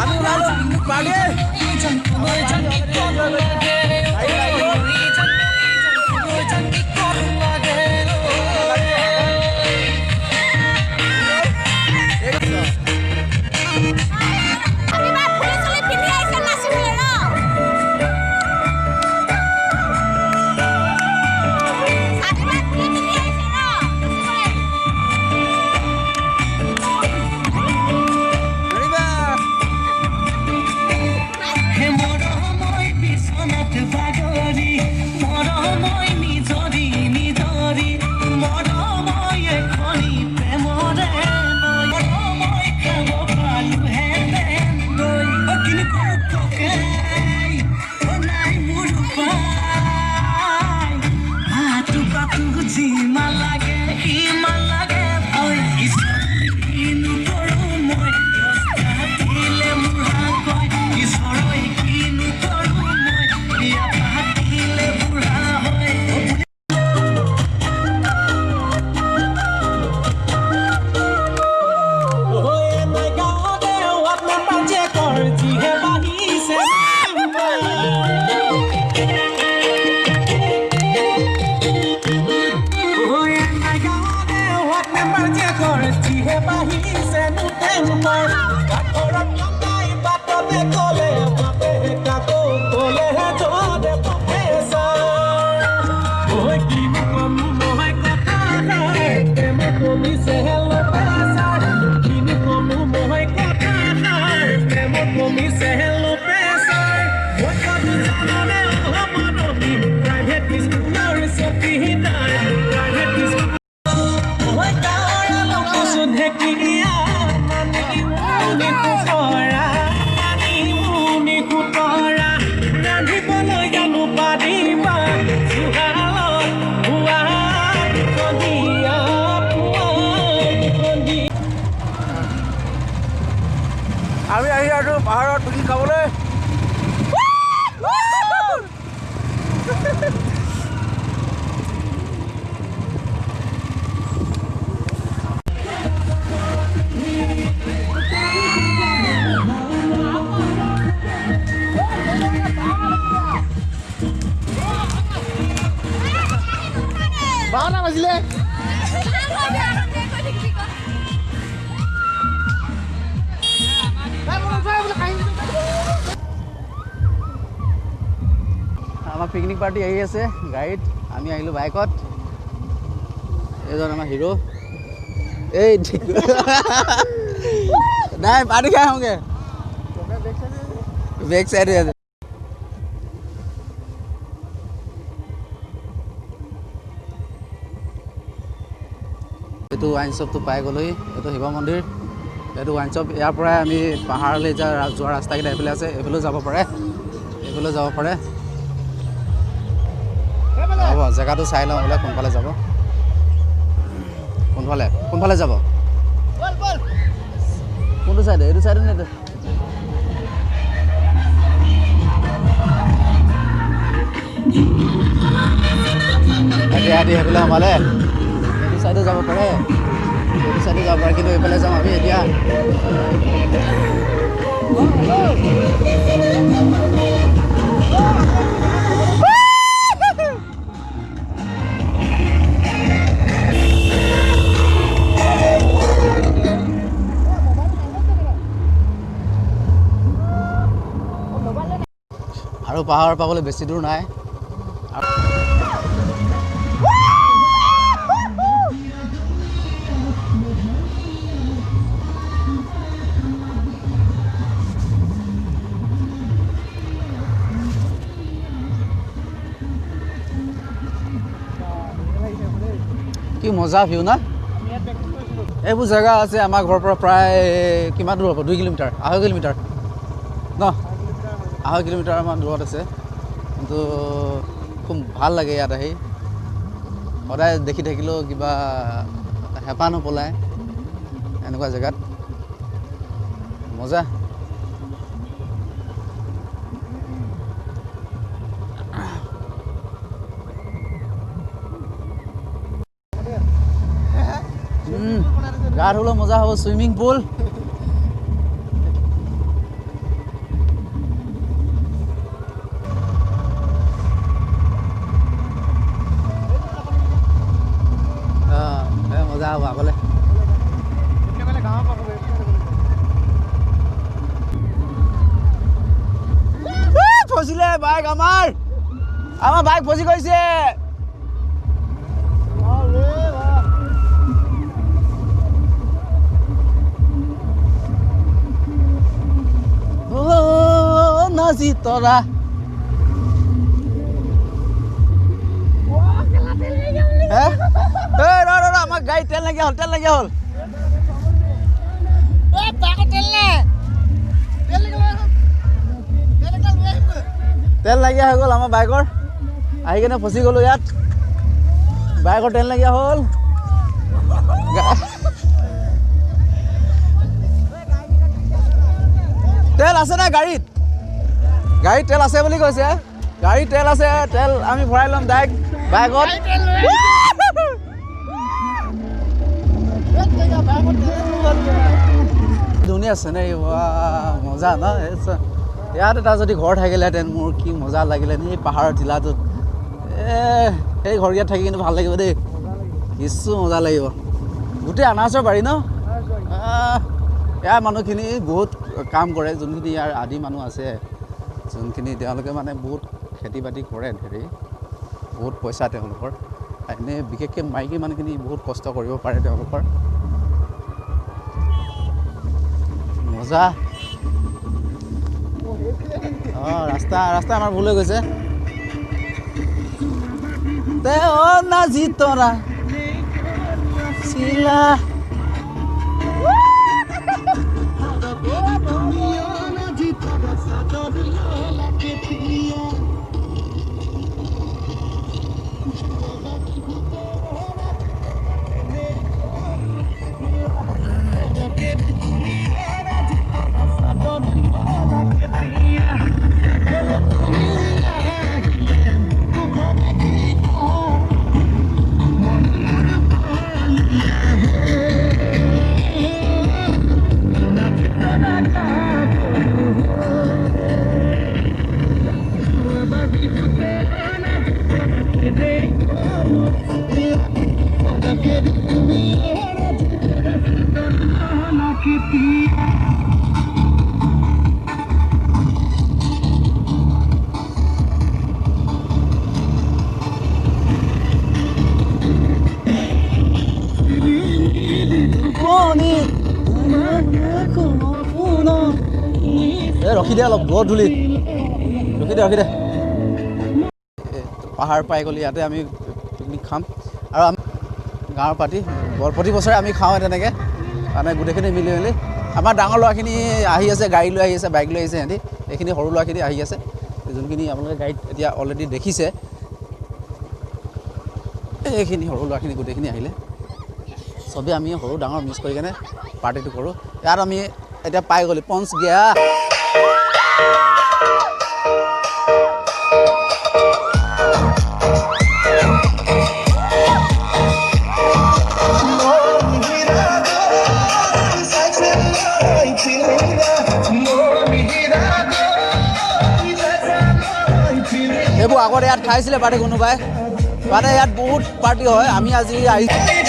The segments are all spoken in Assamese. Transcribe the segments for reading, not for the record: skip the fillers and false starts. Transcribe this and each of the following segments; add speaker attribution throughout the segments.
Speaker 1: আমি ওলালো পিকনিক পাৰ্টি আমি আহি আছো পাহাৰত পিকনিক খাবলৈ বাৰটা বাজিলে আমাৰ পিকনিক পাৰ্টি আহি আছে গাড়ীত আমি আহিলোঁ বাইকত এজন আমাৰ হিৰো এই নাই পাৰ্টি খাই আহোঁগৈ বেক চাইডে আছে এইটো ৱাইন শ্বপটো পাই গ'লোহি এইটো শিৱ মন্দিৰ এইটো ৱাইন শ্বপ ইয়াৰ পৰাই আমি পাহাৰলৈ যোৱা ৰাস্তাকেইটা এইফালে আছে এইফালেও যাব পাৰে হ'ব জেগাটো চাই লওঁ বোলে কোনফালে যাব কোনফালে যাব কোনটো চাইডে এইটো চাইডে নে এতিয়া সেইফালে সোমালে এইটো চাইডে যাব পাৰে কিন্তু এইফালে যাম আমি এতিয়া আৰু পাহাৰ পাবলৈ বেছি দূৰ নাই কি মজা ভিউ না এইবোৰ জেগা আছে আমাৰ ঘৰৰ পৰা প্ৰায় কিমান দূৰ হ'ব 2 কিলোমিটাৰ 2.5 কিলোমিটাৰ ন 2.5 কিলোমিটাৰমান দূৰত আছে কিন্তু খুব ভাল লাগে ইয়াত আহি সদায় দেখি থাকিলেও কিবা হেঁপাহ নপলায় এনেকুৱা জেগাত মজা গা ধুবলৈ মজা হ'ব সুইমিং পুল বাইক আমাৰ বাইক ফচি গৈছে নাজি তৰা আমাৰ গাড়ী তেল নাইকিয়া হ'ল তেল নাইকিয়া হৈ গ'ল আমাৰ বাইকৰ আহি কেনে ফচি গ'লো ইয়াত বাইকৰ তেল নাইকিয়া হ'ল তেল আছে নাই গাড়ীত তেল আছে বুলি কৈছে গাড়ীত তেল আছে তেল আমি ভৰাই ল'ম ডাইৰেক্ট বাইকত ধুনীয়া আছে নে মজা ন ইয়াত এটা যদি ঘৰ থাকিলেহেঁতেন মোৰ কি মজা লাগিলেহেঁতেন এই পাহাৰৰ টিলাটোত সেই ঘৰকেইটাত থাকি কিন্তু ভাল লাগিব দেই কিছু মজা লাগিব গোটেই আনাৰসৰ বাৰী ন ইয়াৰ মানুহখিনি বহুত কাম কৰে যোনখিনি ইয়াৰ আদি মানুহ আছে যোনখিনি তেওঁলোকে মানে বহুত খেতি বাতি কৰে হেৰি বহুত পইচা তেওঁলোকৰ এনেই বিশেষকৈ মাইকী মানুহখিনি বহুত কষ্ট কৰিব পাৰে তেওঁলোকৰ মজা ৰাস্তা আমাৰ ভুল হৈ গৈছে নাজি তৰা চিলা ৰখি দে অলপ বৰ ধূলি ৰখি দে পাহাৰ পাই গ'লে ইয়াতে আমি পিকনিক খাম আৰু আমি গাঁৱৰ পাৰ্টি প্ৰতি বছৰে আমি খাওঁ তেনেকৈ মানে গোটেইখিনি মিলি আমাৰ ডাঙৰ ল'ৰাখিনি আহি আছে গাড়ী লৈ আহি আছে বাইক লৈ আহিছে সিহঁতি এইখিনি সৰু ল'ৰাখিনি আহি আছে যোনখিনি আপোনালোকে গাড়ীত এতিয়া অলৰেডি দেখিছে এইখিনি সৰু ল'ৰাখিনি গোটেইখিনি আহিলে চবেই আমি সৰু ডাঙৰ মিক্স কৰি কেনে পাৰ্টিটো কৰোঁ ইয়াত আমি এতিয়া পাই গ'লি পঞ্চ গিয়া এইবোৰ আগতে ইয়াত খাইছিলে পাৰ্টি কোনোবাই মানে ইয়াত বহুত পাৰ্টি হয় আমি আজি আহিছোঁ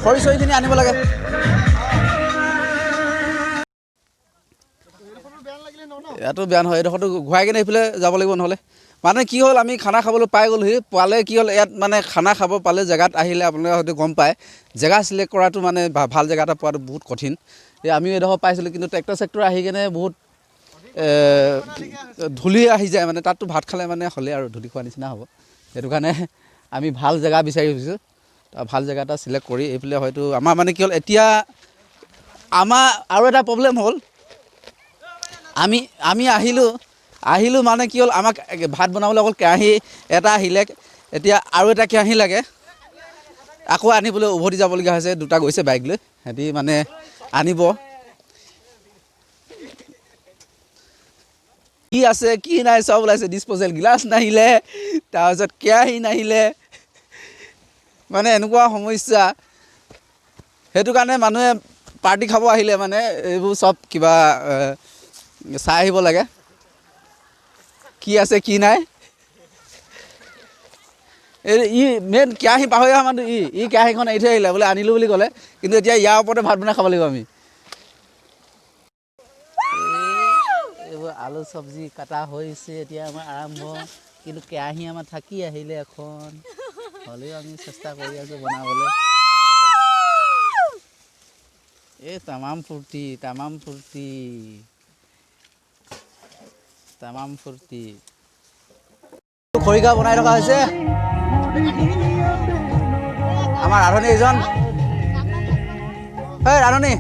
Speaker 1: খৰি চৰিখিনি আনিব লাগে ইয়াতো বেয়া নহয় এইডোখৰটো ঘূৰাই কিনে এইফালে যাব লাগিব নহ'লে মানে কি হ'ল আমি খানা খাবলৈ পাই গ'লোহি পালে কি হ'ল ইয়াত মানে খানা খাব পালে জেগাত আহিলে আপোনালোকে হয়তো গম পায় জেগা চিলেক্ট কৰাটো মানে ভাল জেগা এটা পোৱাটো বহুত কঠিন আমিও এইডোখৰ পাইছিলোঁ কিন্তু ট্ৰেক্টৰ চেক্টৰ আহি কেনে বহুত ধূলি আহি যায় মানে তাততো ভাত খালে মানে হ'লে আৰু ধূলি খোৱাৰ নিচিনা হ'ব সেইটো কাৰণে আমি ভাল জেগা বিচাৰি ফুৰিছোঁ ভাল জেগা এটা চিলেক্ট কৰি এইফালে হয়তো আমাৰ মানে কি হ'ল এতিয়া আমাৰ আৰু এটা প্ৰব্লেম হ'ল আমি আহিলোঁ মানে কি হ'ল আমাক ভাত বনাবলৈ অকল কেৰাহী এটা আহিলে এতিয়া আৰু এটা কেৰাহী লাগে আকৌ আনিবলৈ উভতি যাবলগীয়া হৈছে দুটা গৈছে বাইক লৈ সিহঁতি মানে আনিব কি আছে কি নাই চব ওলাইছে ডিছপ'জেল গিলাচ নাহিলে তাৰপিছত কেৰাহী নাহিলে মানে এনেকুৱা সমস্যা সেইটো কাৰণে মানুহে পাৰ্টি খাব আহিলে মানে এইবোৰ চব কিবা চাই আহিব লাগে কি আছে কি নাই ই মেইন কেৰাহী পাহৰি অহা মানুহ ই কেৰাহীখন এৰি থৈ আহিলে বোলে আনিলোঁ বুলি ক'লে কিন্তু এতিয়া ইয়াৰ ওপৰতে ভাত বনাই খাব লাগিব আমি এইবোৰ আলু চব্জি কাটা হৈছে এতিয়া আমাৰ আৰম্ভ কিন্তু কেৰাহী আমাৰ থাকি আহিলে এখন হ'লেও আমি চেষ্টা কৰি আছোঁ বনাবলৈ এই তামাম ফূৰ্তি খৰিকা বনাই থকা হৈছে আমাৰ ৰান্ধনী এইজন ৰান্ধনী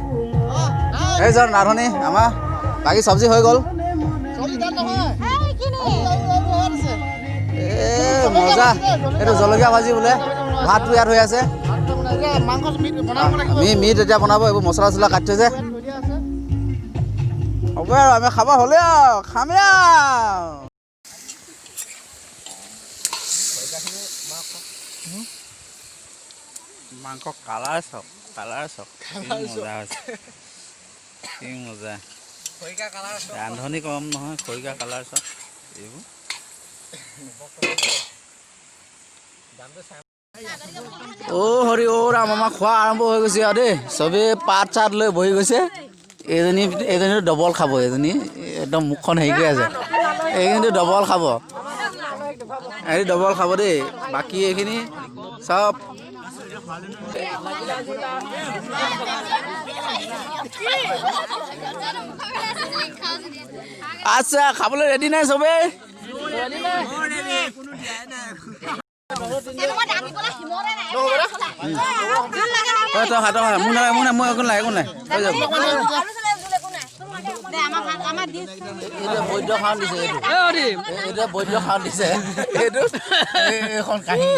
Speaker 1: এইজন ৰান্ধনী আমাৰ বাকী চব্জি হৈ গ'ল মজা এইটো জলকীয়া ভাজি বোলে ভাতটো ইয়াত হৈ আছে মিট এতিয়া বনাব এইবোৰ মছলা চছলা কাটি থৈছে হ'ব আৰু আমি খাব হ'লে আৰু খামেই আৰু মাংস কালাৰ চাওক মজা হৈছে কি মজা ৰান্ধনি কম নহয় খৰিকা কালাৰ চাওক এইবোৰ হৰি ৰাম আমাৰ খোৱা আৰম্ভ হৈ গৈছে আৰু দেই চবেই পাত চাত লৈ বহি গৈছে এইজনী ডবল খাব এইজনী একদম মুখখন হেৰি কৰি আছে এইখিনি ডবল খাব দেই বাকী এইখিনি চব আচ্ছা খাবলৈ ৰেডি নাই চবেই মই একো নাই বৈদ্য খাওন দিছে বৈদ্য খাওন দিছে এইটো এইখন কাহি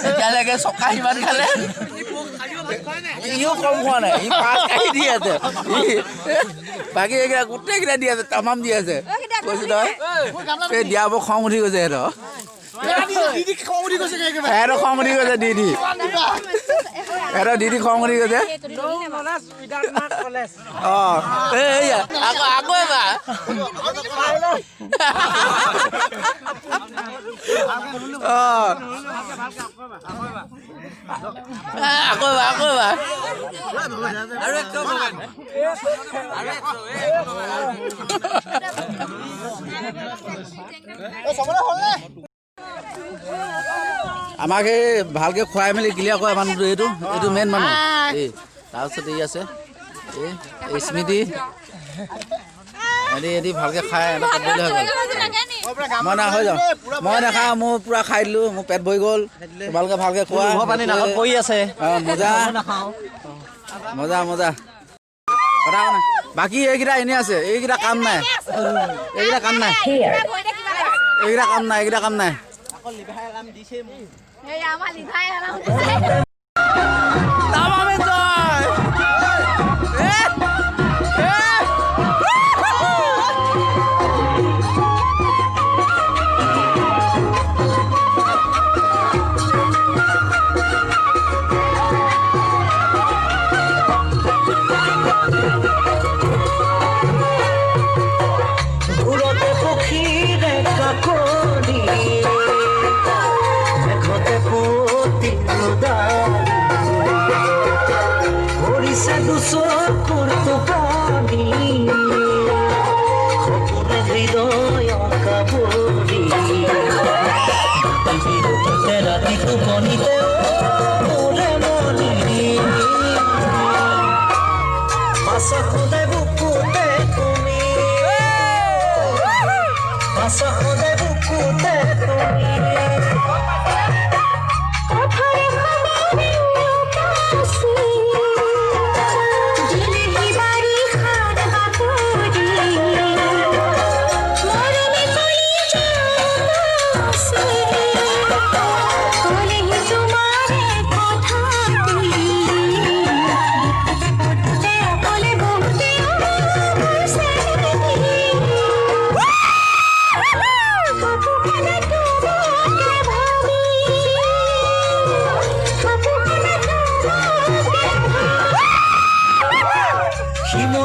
Speaker 1: এতিয়ালৈকে চকা সিমান খালে ইও কম খোৱা নাই ই 5 কাহি দি আছে বাকী এইকেইটা গোটেইকেইটা দি আছে তামাম দি আছে কৈছো তই এই দিয়াব খং উঠি গৈছে সিহঁতৰ খং উঠি গৈছে দিদি খং উঠি গৈছে আকৌ এবাৰ আমাক এই ভালকে খুৱাই মেলি ক্লিয়াৰ কৰে মানুহটো এইটো মেইন মানুহ এই তাৰপিছত এই আছে এই স্মৃতি এদি ভালকে খাই হৈ গ'ল মই না হৈ যাওঁ মই নাখাওঁ মোৰ পূৰা খাই দিলোঁ মোৰ পেট ভৰি গ'ল ভালকে খোৱা কৰি আছে মজা কথা নাই বাকী এইকেইটা এনেই আছে এইকেইটা কাম নাই
Speaker 2: Pasa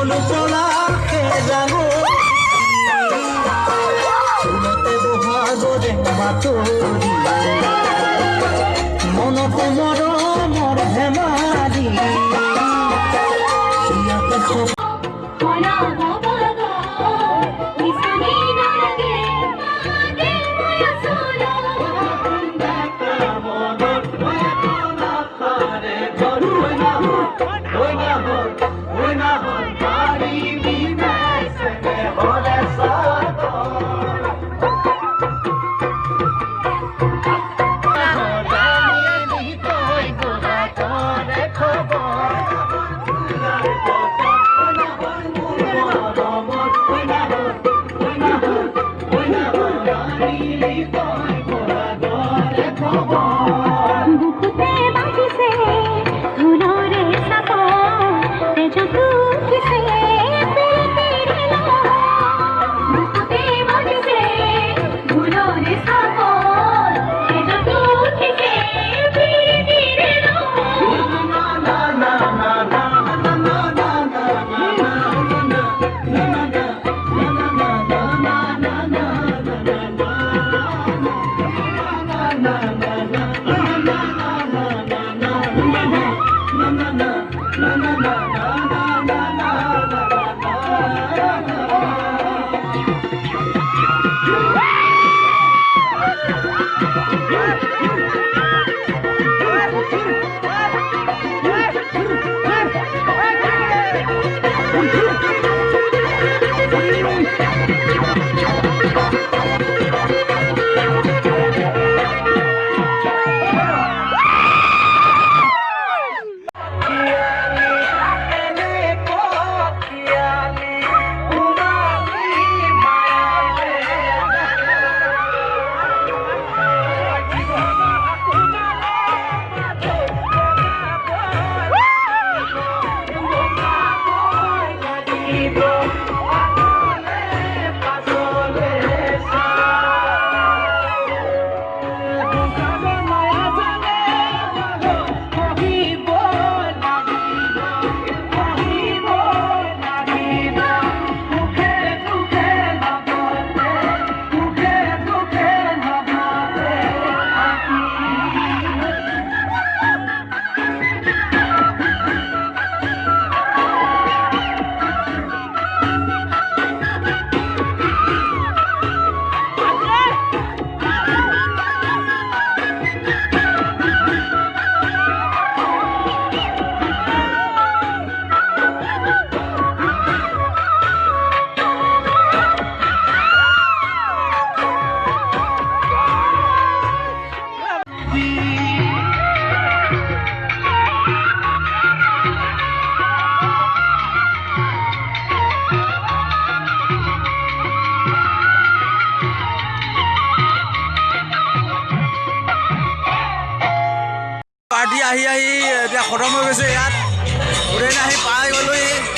Speaker 2: পলাশে জানো ফুলতে বহাগরে বাতৰি মনটো মৰমৰ ধেমালি
Speaker 1: পাৰ্টি আহি এতিয়া খতম হৈ গৈছে ইয়াত গোটেই আহি পাই গ'লোহি